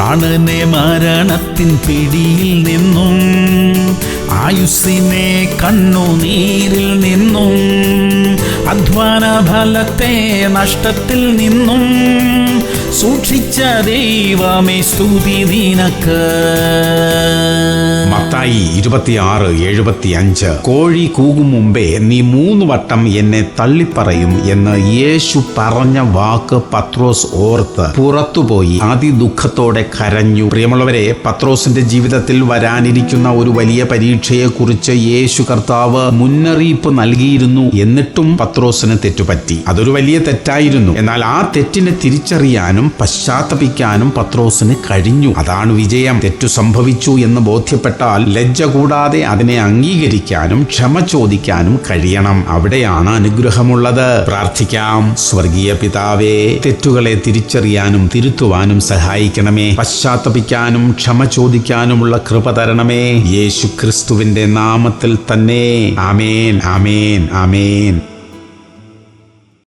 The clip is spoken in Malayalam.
പ്രാണനെ മരണത്തിൻ പിടിയിൽ നിന്നും, ആയുസ്സിനെ കണ്ണുനീരിൽ നിന്നും, അധ്വാന ഫലത്തെ നഷ്ടത്തിൽ നിന്നും സൂക്ഷിച്ച ദൈവമേ സ്തുതി നിനക്ക്. മത്തായി 26:75. കോഴി കൂകും മുമ്പേ നീ 3 വട്ടം എന്നെ തള്ളിപ്പറയും എന്ന് യേശു പറഞ്ഞ വാക്ക് പത്രോസ് ഓർത്ത് പുറത്തുപോയി അതിദുഃഖത്തോടെ കരഞ്ഞു. പ്രിയമുള്ളവരെ, പത്രോസിന്റെ ജീവിതത്തിൽ വരാനിരിക്കുന്ന ഒരു വലിയ പരീക്ഷയെക്കുറിച്ച് യേശു കർത്താവ് മുന്നറിയിപ്പ് നൽകിയിരുന്നു. എന്നിട്ടും പത്രോസിന് തെറ്റുപറ്റി. അതൊരു വലിയ തെറ്റായിരുന്നു. എന്നാൽ ആ തെറ്റിനെ തിരിച്ചറിയാനും പശ്ചാത്തപിക്കാനും പത്രോസിന് കഴിഞ്ഞു. അതാണ് വിജയം. തെറ്റു സംഭവിച്ചു എന്ന് ബോധ്യപ്പെട്ടാൽ ലജ്ജ കൂടാതെ അതിനെ അംഗീകരിക്കാനും ക്ഷമ ചോദിക്കാനും കഴിയണം. അവിടെയാണ് അനുഗ്രഹമുള്ളത്. പ്രാർത്ഥിക്കാം. സ്വർഗീയ പിതാവേ, തെറ്റുകളെ തിരിച്ചറിയാനും തിരുത്തുവാനും സഹായിക്കണമേ. പശ്ചാത്തപിക്കാനും ക്ഷമ ചോദിക്കാനുമുള്ള കൃപ തരണമേ. യേശു ക്രിസ്തുവിന്റെ നാമത്തിൽ തന്നെ. ആമേൻ, ആമേൻ, ആമേൻ.